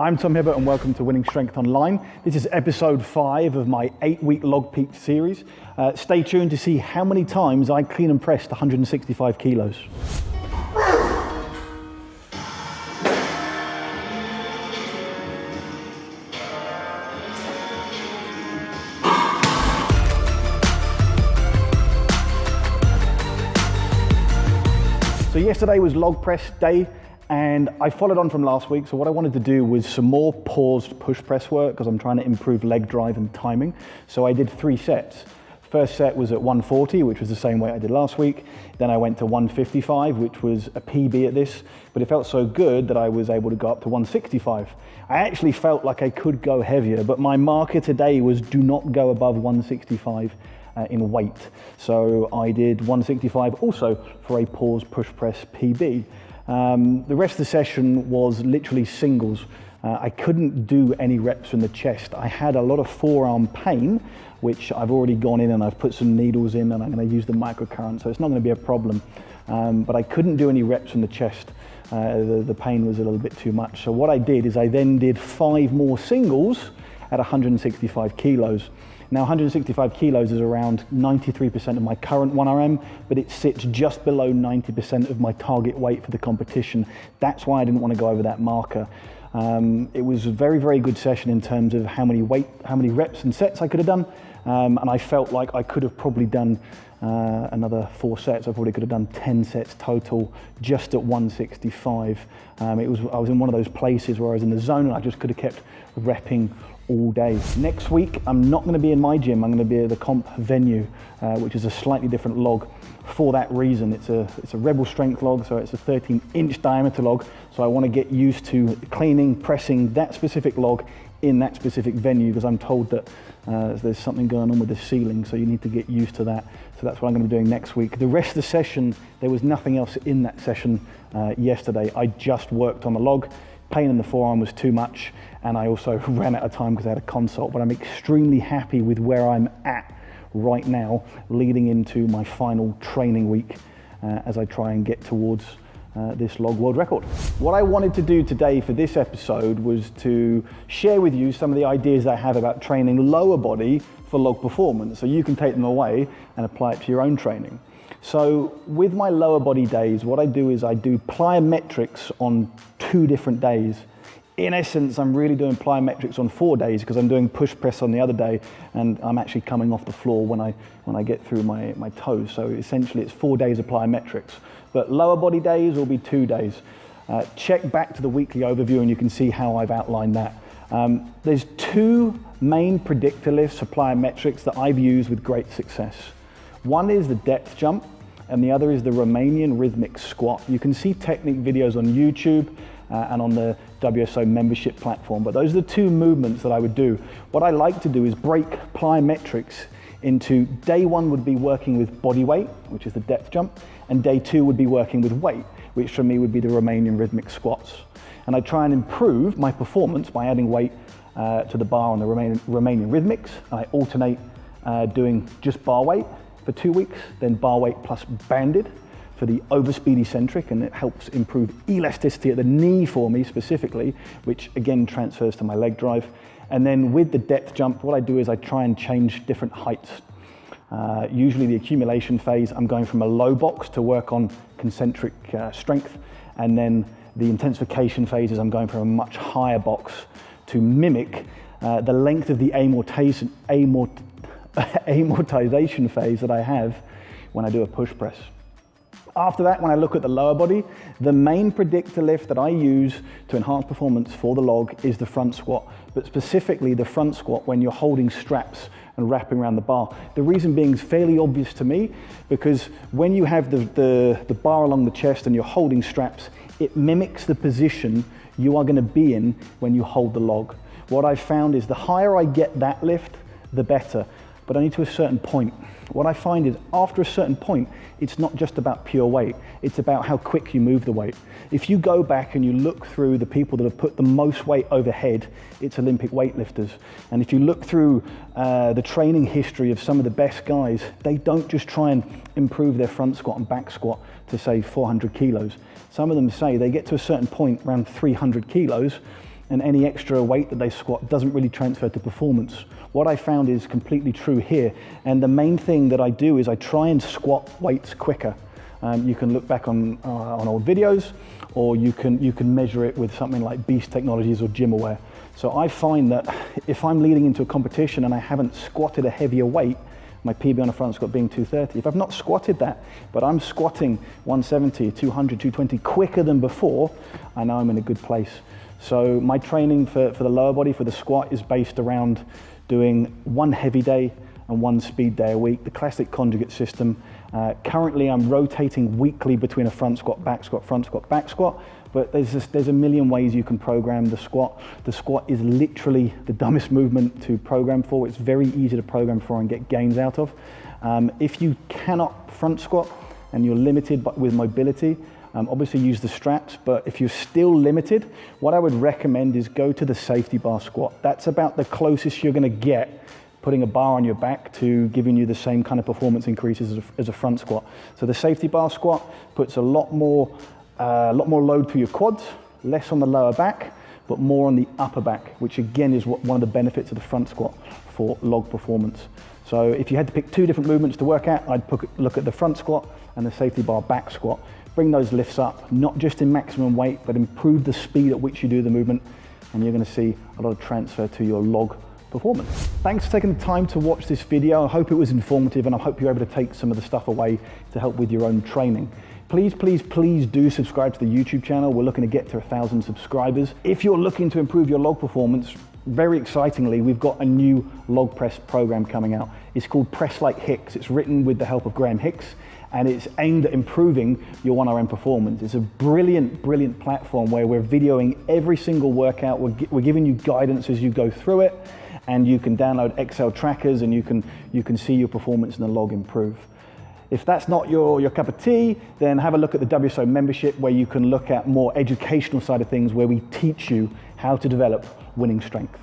I'm Tom Hibbert and welcome to Winning Strength Online. This is episode 5 of my 8-week log peak series. Stay tuned to see how many times I clean and pressed 165 kilos. So yesterday was log press day. And I followed on from last week, so what I wanted to do was some more paused push press work because I'm trying to improve leg drive and timing. So I did 3 sets. First set was at 140, which was the same weight I did last week. Then I went to 155, which was a PB at this, but it felt so good that I was able to go up to 165. I actually felt like I could go heavier, but my marker today was do not go above 165 in weight. So I did 165 also for a paused push press PB. The rest of the session was literally singles. I couldn't do any reps in the chest. I had a lot of forearm pain, which I've already gone in and I've put some needles in and I'm going to use the microcurrent, so it's not going to be a problem. But I couldn't do any reps in the chest. The pain was a little bit too much. So what I did is I then did 5 more singles at 165 kilos. Now 165 kilos is around 93% of my current 1RM, but it sits just below 90% of my target weight for the competition. That's why I didn't want to go over that marker. It was a very, very good session in terms of how many reps and sets I could have done. And I felt like I could have probably done another 4 sets. I probably could have done 10 sets total just at 165. I was in one of those places where I was in the zone and I just could have kept repping all day. Next week, I'm not going to be in my gym. I'm going to be at the comp venue, which is a slightly different log. For that reason, it's a Rebel strength log, so it's a 13-inch diameter log. So I want to get used to cleaning, pressing that specific log in that specific venue because I'm told that there's something going on with the ceiling, so you need to get used to that. So that's what I'm going to be doing next week. The rest of the session, there was nothing else in that session yesterday. I just worked on the log. Pain in the forearm was too much, and I also ran out of time because I had a consult, but I'm extremely happy with where I'm at right now, leading into my final training week as I try and get towards this log world record. What I wanted to do today for this episode was to share with you some of the ideas I have about training lower body for log performance, so you can take them away and apply it to your own training. So with my lower body days, what I do is I do plyometrics on 2 different days. In essence, I'm really doing plyometrics on 4 days because I'm doing push press on the other day and I'm actually coming off the floor when I get through my toes. So essentially it's 4 days of plyometrics. But lower body days will be 2 days. Check back to the weekly overview and you can see how I've outlined that. There's 2 main predictor lifts for plyometrics that I've used with great success. One is the depth jump and the other is the Romanian Rhythmic squat. You can see technique videos on YouTube and on the WSO membership platform, but those are the 2 movements that I would do. What I like to do is break plyometrics into day 1 would be working with body weight, which is the depth jump, and day 2 would be working with weight, which for me would be the Romanian Rhythmic squats. And I try and improve my performance by adding weight to the bar on the Romanian Rhythmics. I alternate doing just bar weight for 2 weeks, then bar weight plus banded for the overspeed eccentric, and it helps improve elasticity at the knee for me specifically, which again transfers to my leg drive. And then with the depth jump, what I do is I try and change different heights. Usually the accumulation phase, I'm going from a low box to work on concentric strength, and then the intensification phases, I'm going from a much higher box to mimic the length of the amortization phase that I have when I do a push press. After that, when I look at the lower body, the main predictor lift that I use to enhance performance for the log is the front squat, but specifically the front squat when you're holding straps and wrapping around the bar. The reason being is fairly obvious to me because when you have the bar along the chest and you're holding straps, it mimics the position you are going to be in when you hold the log. What I've found is the higher I get that lift, the better, but only to a certain point. What I find is after a certain point, it's not just about pure weight, it's about how quick you move the weight. If you go back and you look through the people that have put the most weight overhead, it's Olympic weightlifters. And if you look through the training history of some of the best guys, they don't just try and improve their front squat and back squat to say 400 kilos. Some of them say they get to a certain point around 300 kilos and any extra weight that they squat doesn't really transfer to performance. What I found is completely true here, and the main thing that I do is I try and squat weights quicker. You can look back on old videos, or you can measure it with something like Beast Technologies or GymAware. So I find that if I'm leading into a competition and I haven't squatted a heavier weight, my PB on a front squat being 230, if I've not squatted that, but I'm squatting 170, 200, 220 quicker than before, I know I'm in a good place. So my training for the lower body, for the squat, is based around doing one heavy day and one speed day a week, the classic conjugate system. Currently I'm rotating weekly between a front squat, back squat, front squat, back squat, but there's a million ways you can program the squat. The squat is literally the dumbest movement to program for. It's very easy to program for and get gains out of. If you cannot front squat and you're limited with mobility, obviously use the straps, but if you're still limited, what I would recommend is go to the safety bar squat. That's about the closest you're gonna get putting a bar on your back to giving you the same kind of performance increases as a front squat. So the safety bar squat puts a lot more load through your quads, less on the lower back, but more on the upper back, which again is one of the benefits of the front squat for log performance. So if you had to pick two different movements to work at, I'd look at the front squat and the safety bar back squat. Bring those lifts up, not just in maximum weight, but improve the speed at which you do the movement, and you're gonna see a lot of transfer to your log performance. Thanks for taking the time to watch this video. I hope it was informative, and I hope you're able to take some of the stuff away to help with your own training. Please, please, please do subscribe to the YouTube channel. We're looking to get to 1,000 subscribers. If you're looking to improve your log performance, very excitingly, we've got a new log press program coming out. It's called Press Like Hicks. It's written with the help of Graham Hicks, and it's aimed at improving your 1RM performance. It's a brilliant, brilliant platform where we're videoing every single workout. We're giving you guidance as you go through it, and you can download Excel trackers, and you can see your performance in the log improve. If that's not your cup of tea, then have a look at the WSO membership, where you can look at more educational side of things, where we teach you how to develop winning strength.